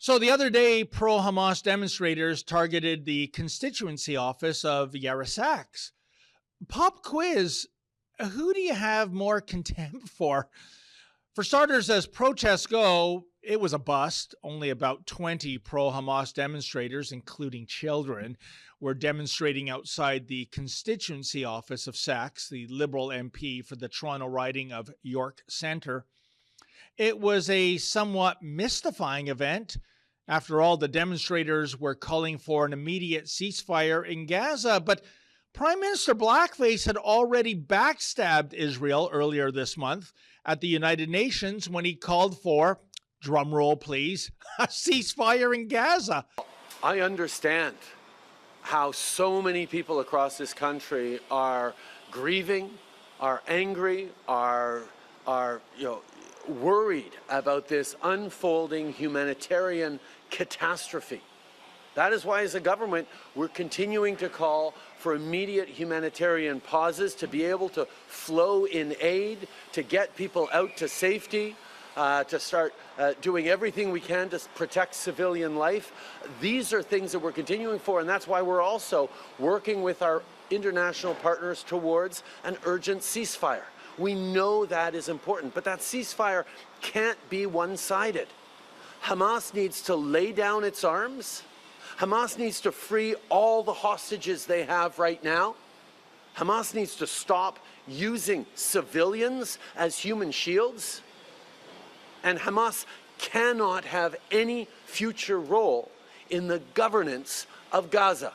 So the other day, pro-Hamas demonstrators targeted the constituency office of Yarra. Pop quiz, who do you have more contempt for? For starters, as protests go, it was a bust. Only about 20 pro-Hamas demonstrators, including children, were demonstrating outside the constituency office of Sachs, the Liberal MP for the Toronto riding of York Centre. It was a somewhat mystifying event. After all, the demonstrators were calling for an immediate ceasefire in Gaza, but Prime Minister Blackface had already backstabbed Israel earlier this month at the United Nations when he called for, drumroll please, a ceasefire in Gaza. I understand how so many people across this country are grieving, are angry, are worried about this unfolding humanitarian catastrophe. That is why, as a government, we're continuing to call for immediate humanitarian pauses to be able to flow in aid, to get people out to safety, to start doing everything we can to protect civilian life. These are things that we're continuing for, and that's why we're also working with our international partners towards an urgent ceasefire. We know that is important, but that ceasefire can't be one-sided. Hamas needs to lay down its arms. Hamas needs to free all the hostages they have right now. Hamas needs to stop using civilians as human shields. And Hamas cannot have any future role in the governance of Gaza.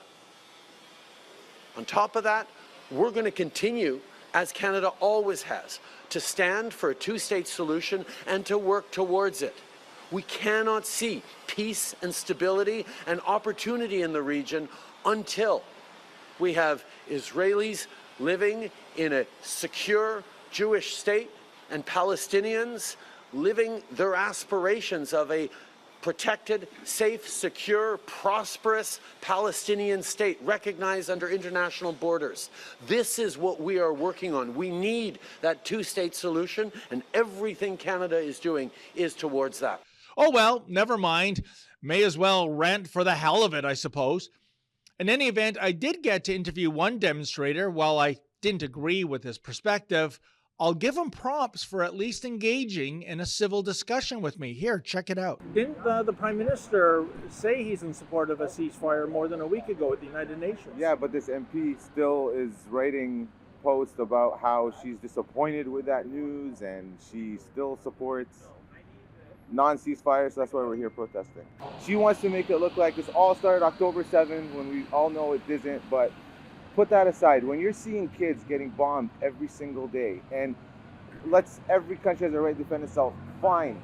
On top of that, we're going to continue, as Canada always has, to stand for a two-state solution and to work towards it. We cannot see peace and stability and opportunity in the region until we have Israelis living in a secure Jewish state and Palestinians living their aspirations of a protected, safe, secure, prosperous Palestinian state recognized under international borders. This is what we are working on. We need that two-state solution, and everything Canada is doing is towards that. Oh, well, never mind. May as well rant for the hell of it, I suppose. In any event, I did get to interview one demonstrator. While I didn't agree with his perspective, I'll give him props for at least engaging in a civil discussion with me. Here, check it out. Didn't the Prime Minister say he's in support of a ceasefire more than a week ago at the United Nations? Yeah, but this MP still is writing posts about how she's disappointed with that news and she still supports non-ceasefire, so that's why we're here protesting. She wants to make it look like this all started October 7th when we all know it didn't, but put that aside. When you're seeing kids getting bombed every single day, and every country has a right to defend itself, fine.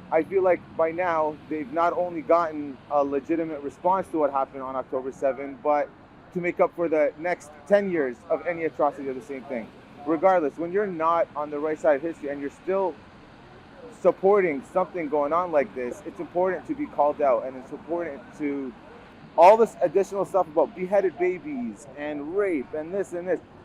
I feel like by now they've not only gotten a legitimate response to what happened on October 7th, but to make up for the next 10 years of any atrocity of the same thing. Regardless, when you're not on the right side of history and you're still supporting something going on like this, it's important to be called out, and it's important to all this additional stuff about beheaded babies and rape and this,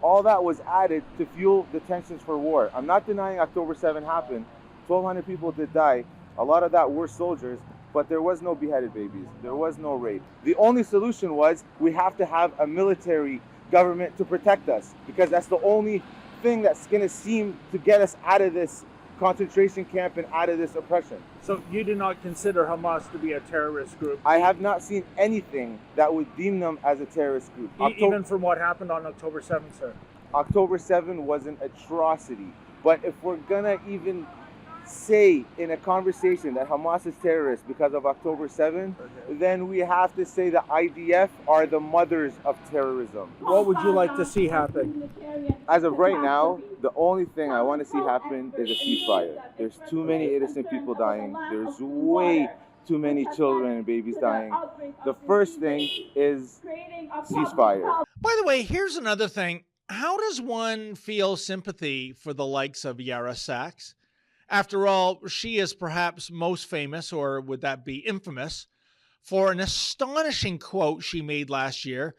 all that was added to fuel the tensions for war. I'm not denying October 7 happened. 1,200 people did die. A lot of that were soldiers, but there was no beheaded babies. There was no rape. The only solution was we have to have a military government to protect us, because that's the only thing that's going to seem to get us out of this concentration camp and out of this oppression. So you do not consider Hamas to be a terrorist group? I have not seen anything that would deem them as a terrorist group. Even from what happened on October 7th, sir? October 7th was an atrocity. But if we're gonna even say in a conversation that Hamas is terrorist because of October 7th, then we have to say the IDF are the mothers of terrorism. What would you like to see happen? As of right now, the only thing I want to see happen is a ceasefire. There's too many innocent people dying. There's way too many children and babies dying. The first thing is ceasefire. By the way, here's another thing. How does one feel sympathy for the likes of Yarra? After all, she is perhaps most famous, or would that be infamous, for an astonishing quote she made last year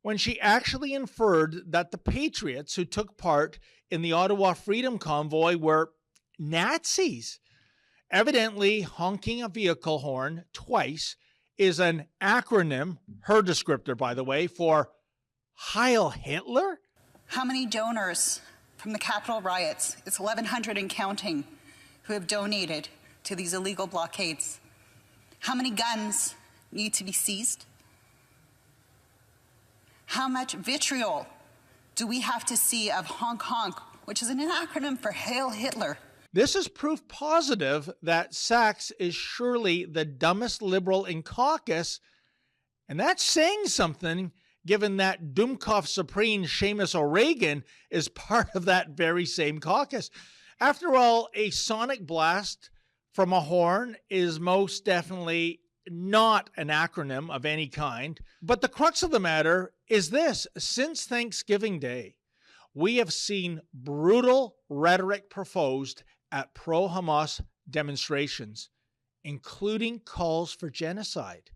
when she actually inferred that the patriots who took part in the Ottawa Freedom Convoy were Nazis. Evidently, honking a vehicle horn twice is an acronym, her descriptor, by the way, for Heil Hitler? How many donors from the Capitol riots, it's 1,100 and counting, who have donated to these illegal blockades? How many guns need to be seized? How much vitriol do we have to see of honk honk, which is an acronym for Hail Hitler? This is proof positive that Sachs is surely the dumbest liberal in caucus, and that's saying something given that Dumkov Supreme Seamus O'Regan is part of that very same caucus. After all, a sonic blast from a horn is most definitely not an acronym of any kind. But the crux of the matter is this: since Thanksgiving Day, we have seen brutal rhetoric proposed at pro-Hamas demonstrations, including calls for genocide.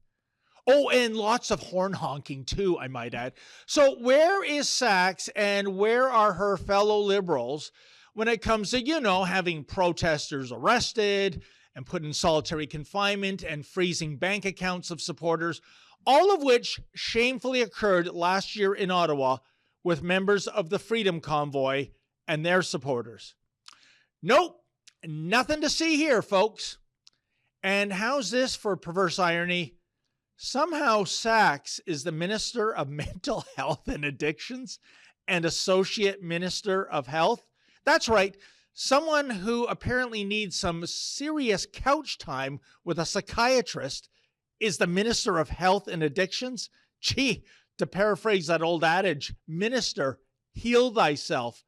Oh, and lots of horn honking too, I might add. So where is Sachs and where are her fellow liberals when it comes to, having protesters arrested and put in solitary confinement and freezing bank accounts of supporters, all of which shamefully occurred last year in Ottawa with members of the Freedom Convoy and their supporters? Nope, nothing to see here, folks. And how's this for perverse irony? Somehow Sachs is the Minister of Mental Health and Addictions and Associate Minister of Health. That's right, someone who apparently needs some serious couch time with a psychiatrist is the Minister of Health and Addictions. Gee, to paraphrase that old adage, Minister, heal thyself.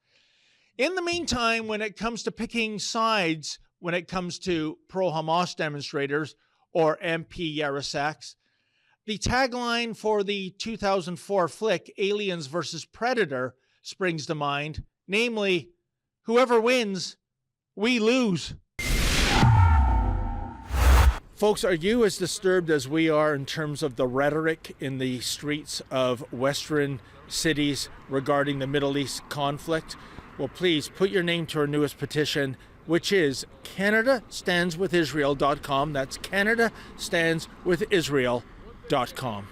In the meantime, when it comes to picking sides, when it comes to pro-Hamas demonstrators or MP Yara Sachs, the tagline for the 2004 flick Aliens vs. Predator springs to mind, namely, whoever wins, we lose. Folks, are you as disturbed as we are in terms of the rhetoric in the streets of Western cities regarding the Middle East conflict? Well, please put your name to our newest petition, which is CanadaStandsWithIsrael.com. That's CanadaStandsWithIsrael.com.